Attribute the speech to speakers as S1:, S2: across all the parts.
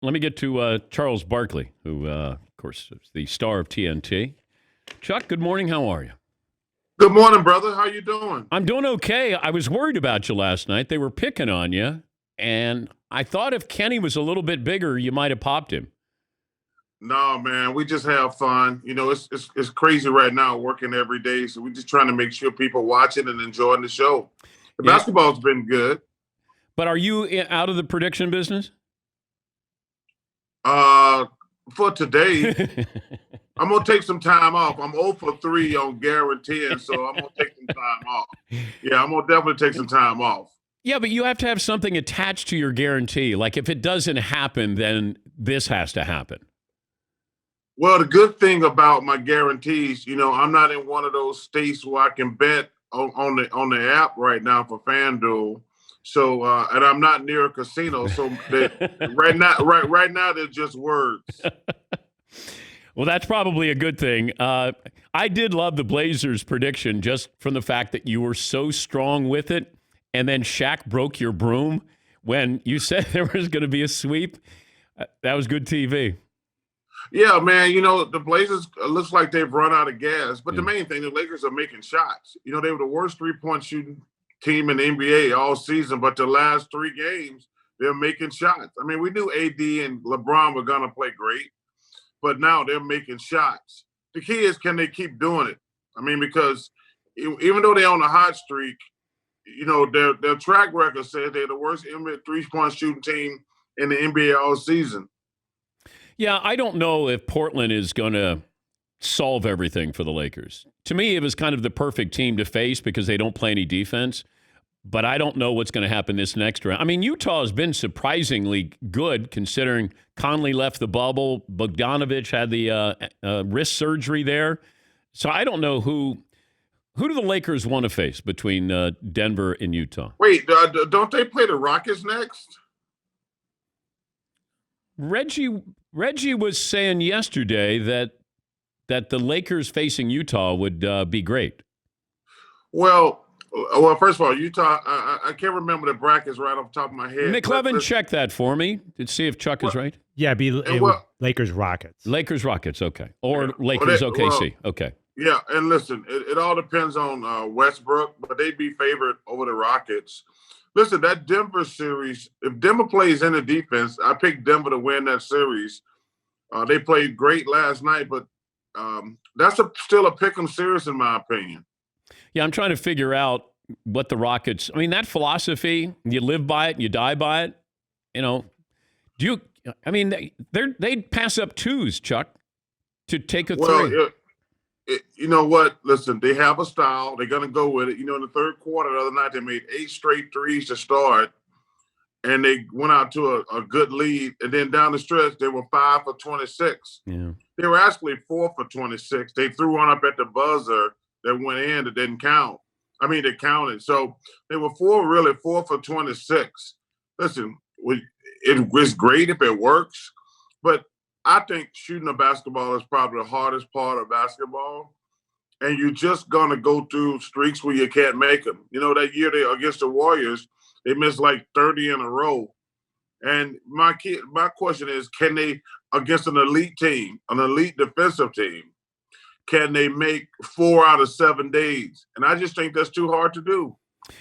S1: Let me get to Charles Barkley, who, of course, is the star of TNT. Chuck, good morning. How are you?
S2: Good morning, brother. How you doing?
S1: I'm doing okay. I was worried about you last night. They were picking on you, and I thought if Kenny was a little bit bigger, you might have popped him.
S2: No, man. We just have fun. You know, it's crazy right now, working every day. So we're just trying to make sure people watching and enjoying the show. The
S1: Yeah.
S2: basketball's been good.
S1: But are you out of the prediction business?
S2: For today, I'm gonna take some time off. I'm 0 for 3 on guaranteeing, so I'm gonna take some time off. Yeah, I'm gonna definitely take some time off.
S1: Yeah, but you have to have something attached to your guarantee. Like if it doesn't happen, then this has to happen.
S2: Well, the good thing about my guarantees, you know, I'm not in one of those states where I can bet on the app right now for FanDuel. So, and I'm not near a casino. So right now, they're just words.
S1: Well, that's probably a good thing. I did love the Blazers prediction just from the fact that you were so strong with it. And then Shaq broke your broom when you said there was going to be a sweep. That was good TV.
S2: Yeah, man. You know, the Blazers looks like they've run out of gas. But the main thing, the Lakers are making shots. You know, they were the worst three-point shooting team in the NBA all season. But the last 3 games, they're making shots. I mean, we knew AD and LeBron were going to play great. But now they're making shots. The key is, can they keep doing it? I mean, because even though they're on a hot streak, you know, their track record says they're the worst NBA three-point shooting team in the NBA all season.
S1: Yeah, I don't know if Portland is going to solve everything for the Lakers. To me, it was kind of the perfect team to face because they don't play any defense. But I don't know what's going to happen this next round. I mean, Utah has been surprisingly good considering Conley left the bubble. Bogdanovich had the wrist surgery there. So I don't know who do the Lakers want to face between Denver and Utah.
S2: Wait, don't they play the Rockets next?
S1: Reggie was saying yesterday that the Lakers facing Utah would be great.
S2: Well, first of all, Utah, I can't remember the brackets right off the top of my head.
S1: McLevin, check that for me to see if Chuck is right.
S3: Yeah, Lakers Rockets.
S1: Lakers Rockets, okay. Or Lakers OKC, okay.
S2: Yeah, and listen, it all depends on Westbrook, but they'd be favored over the Rockets. Listen, that Denver series, if Denver plays in the defense, I picked Denver to win that series. They played great last night, but that's still a pick 'em series in my opinion.
S1: Yeah, I'm trying to figure out what the Rockets. I mean, that philosophy, you live by it, you die by it. You know, I mean, they'd pass up 2s, Chuck, to take a 3.
S2: You know what? Listen, they have a style. They're going to go with it. You know, in the third quarter the other night, they made 8 straight threes to start, and they went out to a good lead. And then down the stretch, they were 5 for 26.
S1: Yeah.
S2: They were actually 4 for 26. They threw one up at the buzzer that went in that didn't count. I mean, they counted. So they were 4 for 26. Listen, it's great if it works, but I think shooting a basketball is probably the hardest part of basketball. And you're just going to go through streaks where you can't make them. You know, that year against the Warriors, they missed like 30 in a row. And my question is, can they, against an elite team, an elite defensive team, can they make 4 out of 7 days? And I just think that's too hard to do.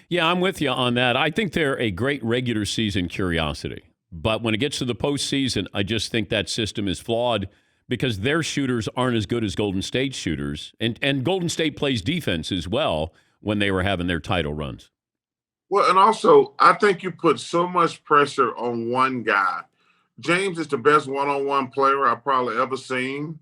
S1: Yeah, I'm with you on that. I think they're a great regular season curiosity. But when it gets to the postseason, I just think that system is flawed because their shooters aren't as good as Golden State shooters. And Golden State plays defense as well when they were having their title runs.
S2: Well, and also, I think you put so much pressure on one guy. James is the best one-on-one player I've probably ever seen.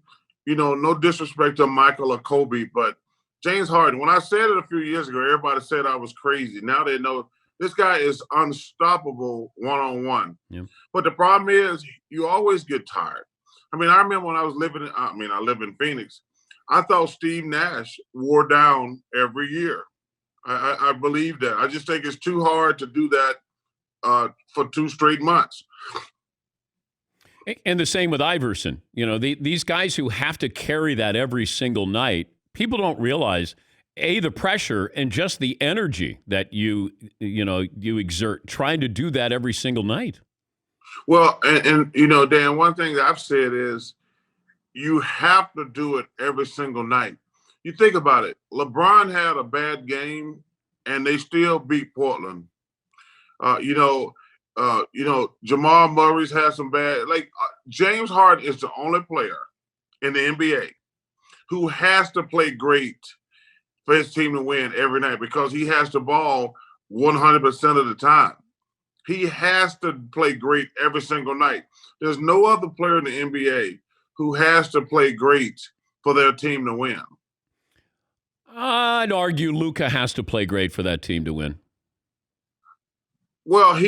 S2: You know, no disrespect to Michael or Kobe, but James Harden, when I said it a few years ago, everybody said I was crazy. Now they know this guy is unstoppable one-on-one.
S1: Yeah.
S2: But the problem is you always get tired. I mean, I remember when I live in Phoenix. I thought Steve Nash wore down every year. I believe that. I just think it's too hard to do that for 2 straight months.
S1: And the same with Iverson. You know, these guys who have to carry that every single night, people don't realize, the pressure and just the energy that you exert trying to do that every single night.
S2: Well, and Dan, one thing that I've said is you have to do it every single night. You think about it. LeBron had a bad game, and they still beat Portland. Uh, you know, Jamal Murray's had some bad. James Harden is the only player in the NBA who has to play great for his team to win every night because he has the ball 100% of the time. He has to play great every single night. There's no other player in the NBA who has to play great for their team to win.
S1: I'd argue Luka has to play great for that team to win.
S2: Well,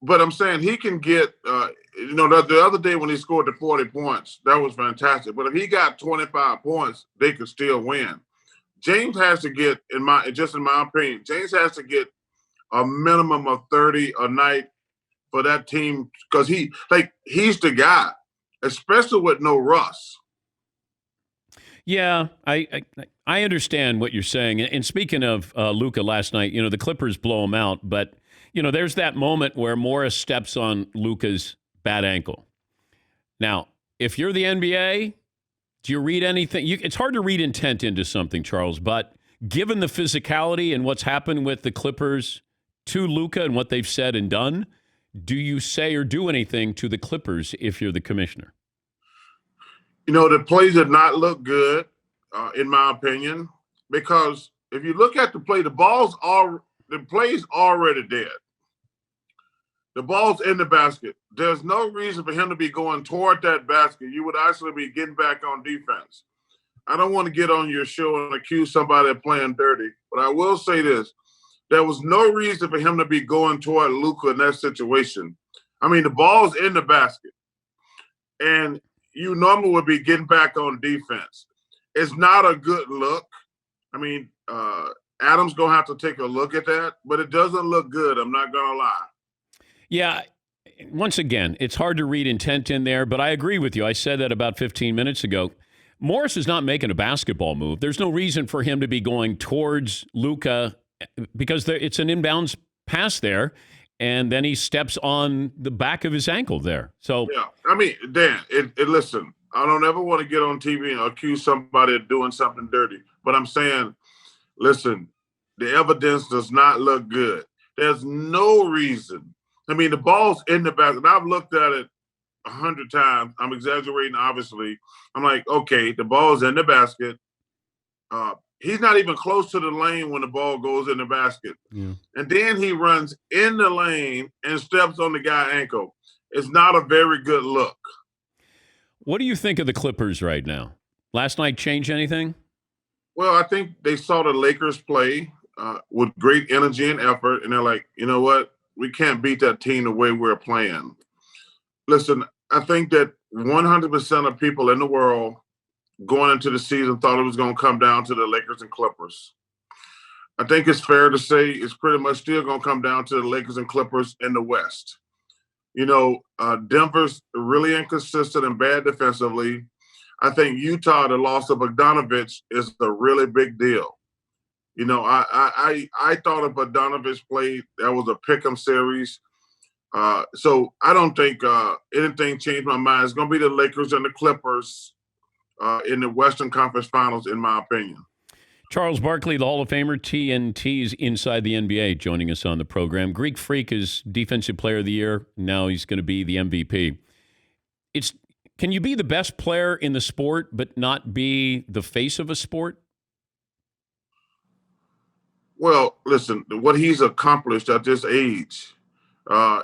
S2: but I'm saying he can get, the other day when he scored the 40 points, that was fantastic. But if he got 25 points, they could still win. James has to get, in my opinion, James has to get a minimum of 30 a night for that team because he's the guy, especially with no Russ.
S1: Yeah, I understand what you're saying. And speaking of Luka last night, the Clippers blow him out, but there's that moment where Morris steps on Luka's bad ankle. Now, if you're the NBA, do you read anything? It's hard to read intent into something, Charles, but given the physicality and what's happened with the Clippers to Luka and what they've said and done, do you say or do anything to the Clippers if you're the commissioner?
S2: The plays did not look good, in my opinion, because if you look at the play, the play's already dead. The ball's in the basket. There's no reason for him to be going toward that basket. You would actually be getting back on defense. I don't want to get on your show and accuse somebody of playing dirty, but I will say this. There was no reason for him to be going toward Luka in that situation. I mean, the ball's in the basket, and you normally would be getting back on defense. It's not a good look. I mean, Adam's going to have to take a look at that, but it doesn't look good. I'm not going to lie.
S1: Yeah. Once again, it's hard to read intent in there, but I agree with you. I said that about 15 minutes ago. Morris is not making a basketball move. There's no reason for him to be going towards Luka because it's an inbounds pass there, and then he steps on the back of his ankle there. So
S2: yeah, I mean, Dan, listen, I don't ever want to get on TV and accuse somebody of doing something dirty, but I'm saying, listen, the evidence does not look good. There's no reason. I mean, the ball's in the basket. I've looked at it 100 times. I'm exaggerating, obviously. I'm like, okay, the ball's in the basket. He's not even close to the lane when the ball goes in the basket.
S1: Yeah.
S2: And then he runs in the lane and steps on the guy's ankle. It's not a very good look.
S1: What do you think of the Clippers right now? Last night change anything?
S2: Well, I think they saw the Lakers play with great energy and effort, and they're like, you know what? We can't beat that team the way we're playing. Listen, I think that 100% of people in the world going into the season thought it was going to come down to the Lakers and Clippers. I think it's fair to say it's pretty much still going to come down to the Lakers and Clippers in the West. Denver's really inconsistent and bad defensively. I think Utah, the loss of Bogdanovich, is a really big deal. I thought if Bogdanovich played, that was a pick'em series. So I don't think anything changed my mind. It's going to be the Lakers and the Clippers in the Western Conference Finals, in my opinion.
S1: Charles Barkley, the Hall of Famer, TNT's Inside the NBA, joining us on the program. Greek Freak is Defensive Player of the Year. Now he's going to be the MVP. Can you be the best player in the sport but not be the face of a sport?
S2: Well, listen, what he's accomplished at this age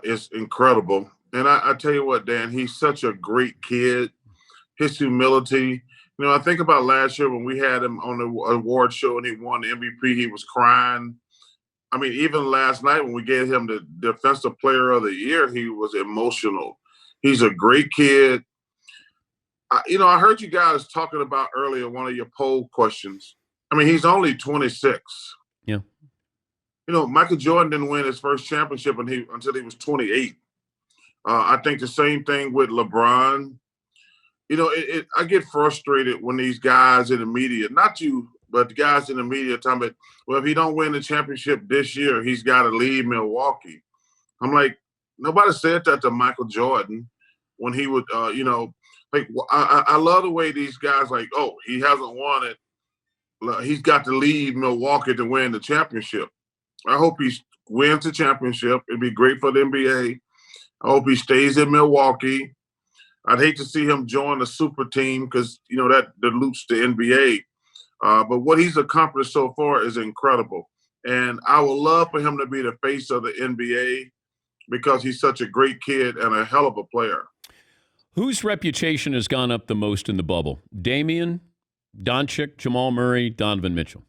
S2: is incredible. And I tell you what, Dan, he's such a great kid. His humility. I think about last year when we had him on the award show and he won the MVP, he was crying. I mean, even last night when we gave him the Defensive Player of the Year, he was emotional. He's a great kid. I heard you guys talking about earlier one of your poll questions. I mean, he's only 26.
S1: Yeah.
S2: Michael Jordan didn't win his first championship until he was 28. I think the same thing with LeBron. I get frustrated when these guys in the media, not you, but the guys in the media talking about, well, if he don't win the championship this year, he's got to leave Milwaukee. I'm like, nobody said that to Michael Jordan when he would, like I love the way these guys like, oh, he hasn't won it. He's got to leave Milwaukee to win the championship. I hope he wins the championship. It'd be great for the NBA. I hope he stays in Milwaukee. I'd hate to see him join a super team because, that dilutes the NBA. But what he's accomplished so far is incredible. And I would love for him to be the face of the NBA because he's such a great kid and a hell of a player.
S1: Whose reputation has gone up the most in the bubble? Damian, Doncic, Jamal Murray, Donovan Mitchell?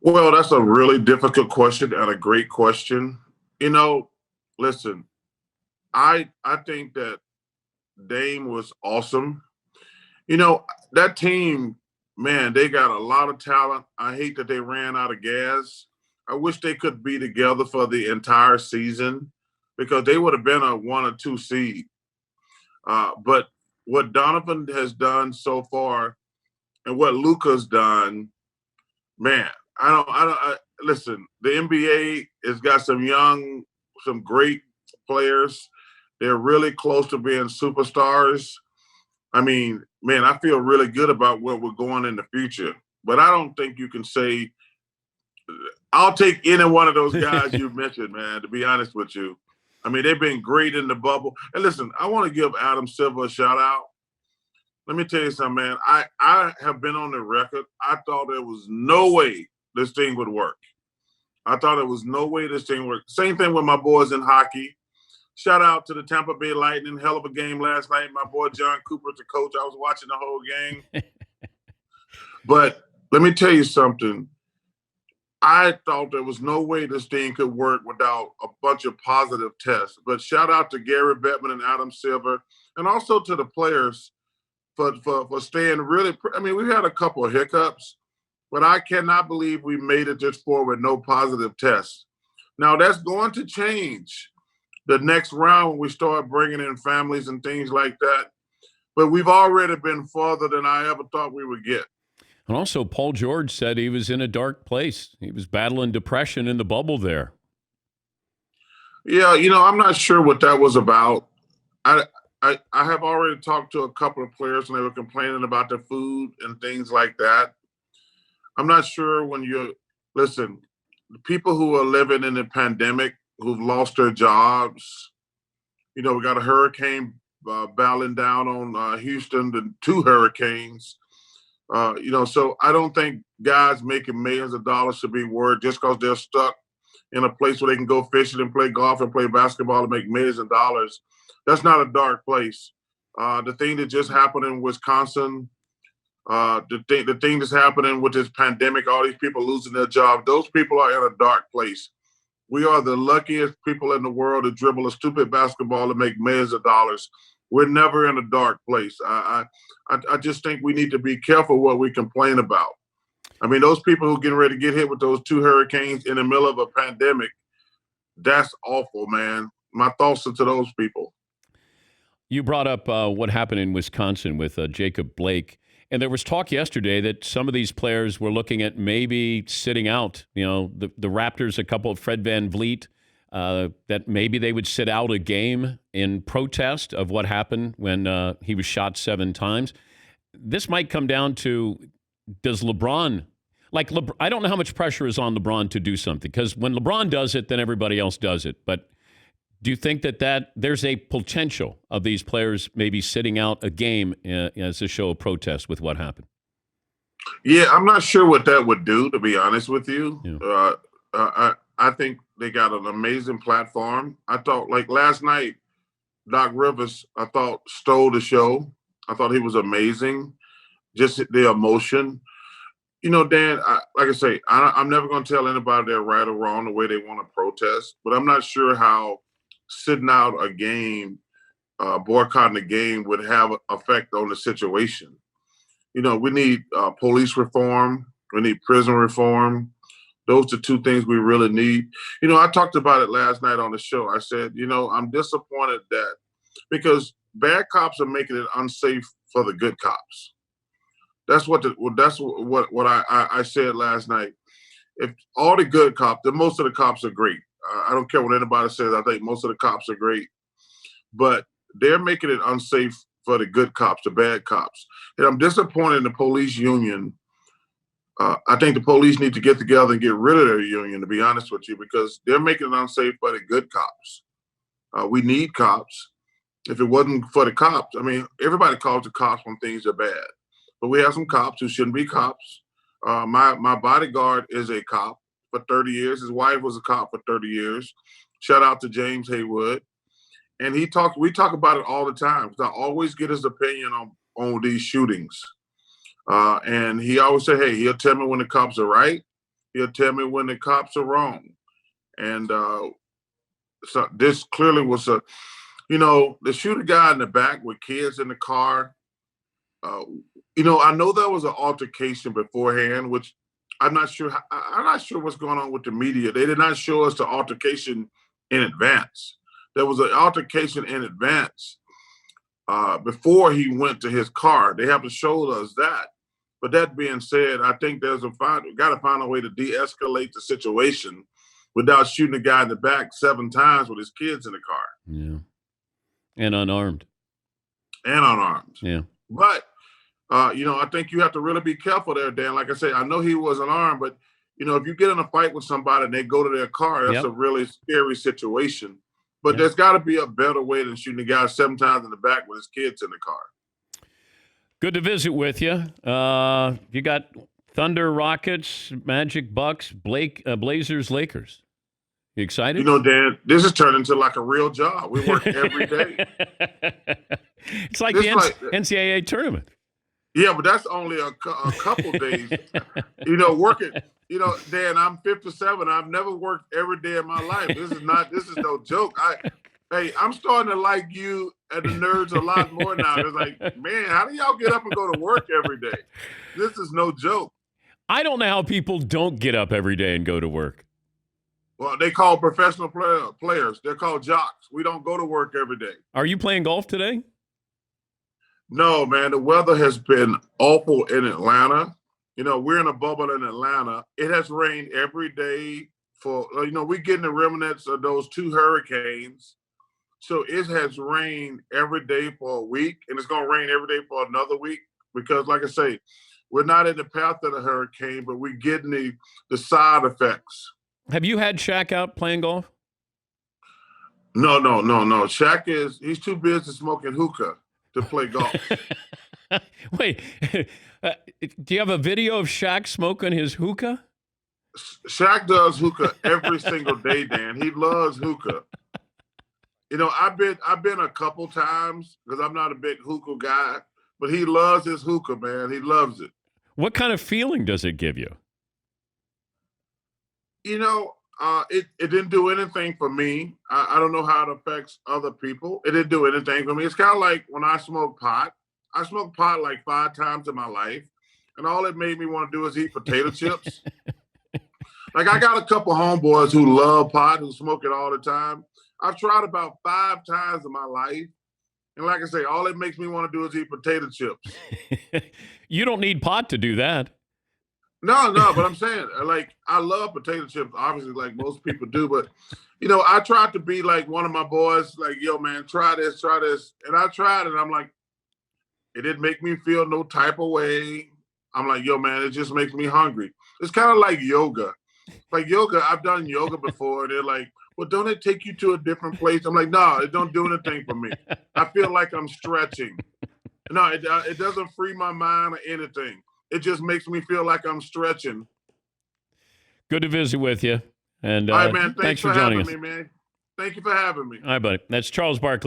S2: Well, that's a really difficult question and a great question. Listen, I think that Dame was awesome. That team, man, they got a lot of talent. I hate that they ran out of gas. I wish they could be together for the entire season because they would have been a 1 or 2 seed. But what Donovan has done so far and what Luka's done, man, listen, the NBA has got some great players. They're really close to being superstars. I mean, man, I feel really good about where we're going in the future. But I don't think you can say I'll take any one of those guys you mentioned, man, to be honest with you. I mean, they've been great in the bubble. And listen, I want to give Adam Silver a shout out. Let me tell you something, man. I have been on the record. I thought there was no way this thing would work. I thought there was no way this thing would work. Same thing with my boys in hockey. Shout out to the Tampa Bay Lightning. Hell of a game last night. My boy John Cooper's the coach. I was watching the whole game. But let me tell you something. I thought there was no way this thing could work without a bunch of positive tests. But shout out to Gary Bettman and Adam Silver, and also to the players for staying really. I mean, we've had a couple of hiccups, but I cannot believe we made it this far with no positive tests. Now, that's going to change the next round when we start bringing in families and things like that. But we've already been farther than I ever thought we would get.
S1: And also, Paul George said he was in a dark place. He was battling depression in the bubble there.
S2: Yeah, I'm not sure what that was about. I have already talked to a couple of players and they were complaining about the food and things like that. I'm not sure listen, the people who are living in the pandemic, who've lost their jobs, we got a hurricane battling down on Houston, the 2 hurricanes. So I don't think guys making millions of dollars should be worried just because they're stuck in a place where they can go fishing and play golf and play basketball and make millions of dollars. That's not a dark place. The thing that just happened in Wisconsin, the thing that's happening with this pandemic, all these people losing their jobs, those people are in a dark place. We are the luckiest people in the world to dribble a stupid basketball and make millions of dollars. We're never in a dark place. I just think we need to be careful what we complain about. I mean, those people who getting ready to get hit with those 2 hurricanes in the middle of a pandemic, that's awful, man. My thoughts are to those people.
S1: You brought up what happened in Wisconsin with Jacob Blake. And there was talk yesterday that some of these players were looking at maybe sitting out. The Raptors, a couple of Fred VanVleet, that maybe they would sit out a game in protest of what happened when he was shot 7 times. This might come down to, does LeBron, I don't know how much pressure is on LeBron to do something, because when LeBron does it, then everybody else does it. But do you think that there's a potential of these players maybe sitting out a game as a show of protest with what happened?
S2: Yeah, I'm not sure what that would do, to be honest with you. Yeah. I think they got an amazing platform. I thought, last night, Doc Rivers, I thought, stole the show. I thought he was amazing. Just the emotion. Dan, like I say, I'm never going to tell anybody they're right or wrong the way they want to protest, but I'm not sure how sitting out a game, boycotting a game would have an effect on the situation. We need police reform. We need prison reform. Those are 2 things we really need. I talked about it last night on the show. I said, I'm disappointed that because bad cops are making it unsafe for the good cops. That's what I said last night. If all the good cops, most of the cops are great. I don't care what anybody says. I think most of the cops are great, but they're making it unsafe for the good cops, the bad cops. And I'm disappointed in the police union. I think the police need to get together and get rid of their union, to be honest with you, because they're making it unsafe for the good cops. We need cops. If it wasn't for the cops, I mean, everybody calls the cops when things are bad, but we have some cops who shouldn't be cops. My bodyguard is a cop for 30 years. His wife was a cop for 30 years. Shout out to James Haywood. And we talk about it all the time. I always get his opinion on these shootings. And he always say, hey, he'll tell me when the cops are right. He'll tell me when the cops are wrong. And so this clearly was the shooter guy in the back with kids in the car. I know there was an altercation beforehand, which I'm not sure what's going on with the media. They did not show us the altercation in advance. There was an altercation in advance before he went to his car. They haven't showed us that. But that being said, I think we got to find a way to de-escalate the situation without shooting the guy in the back 7 times with his kids in the car.
S1: Yeah. And unarmed.
S2: Yeah. But, I think you have to really be careful there, Dan. Like I said, I know he wasn't armed, but, if you get in a fight with somebody and they go to their car, that's a really scary situation. But there's got to be a better way than shooting a guy 7 times in the back with his kids in the car.
S1: Good to visit with you. You got Thunder, Rockets, Magic, Bucks, Blazers, Lakers. You excited?
S2: Dan, this is turning into like a real job. We work every day.
S1: It's like the NCAA tournament.
S2: Yeah, but that's only a couple days. Working. Dan, I'm 57. I've never worked every day of my life. This is no joke. I'm starting to like you and the nerds a lot more now. It's like, man, how do y'all get up and go to work every day? This is no joke.
S1: I don't know how people don't get up every day and go to work.
S2: Well, they call professional players. They're called jocks. We don't go to work every day.
S1: Are you playing golf today?
S2: No, man. The weather has been awful in Atlanta. We're in a bubble in Atlanta. It has rained every day we're getting the remnants of those 2 hurricanes. So it has rained every day for a week, and it's going to rain every day for another week because, like I say, we're not in the path of the hurricane, but we're getting the side effects.
S1: Have you had Shaq out playing golf?
S2: No. Shaq he's too busy smoking hookah to play golf.
S1: Wait, do you have a video of Shaq smoking his hookah?
S2: Shaq does hookah every single day, Dan. He loves hookah. I've been a couple times because I'm not a big hookah guy, but he loves his hookah, man. He loves it.
S1: What kind of feeling does it give you?
S2: It didn't do anything for me. I don't know how it affects other people. It didn't do anything for me. It's kind of like when I smoke pot. I smoked pot like 5 times in my life, and all it made me want to do is eat potato chips. Like I got a couple homeboys who love pot, who smoke it all the time. I've tried about 5 times in my life. And like I say, all it makes me want to do is eat potato chips.
S1: You don't need pot to do that.
S2: No, but I'm saying, like, I love potato chips, obviously, like most people do. But, I tried to be like one of my boys, like, yo, man, try this. And I tried it. And I'm like, it didn't make me feel no type of way. I'm like, yo, man, it just makes me hungry. It's kind of like yoga. Like yoga, I've done yoga before. And they're like, well, don't it take you to a different place? I'm like, no, it don't do anything for me. I feel like I'm stretching. No, it doesn't free my mind or anything. It just makes me feel like I'm stretching.
S1: Good to visit with you. And
S2: all right, man,
S1: thanks for joining us.
S2: Me, man. Thank you for having me.
S1: All right, buddy. That's Charles Barkley.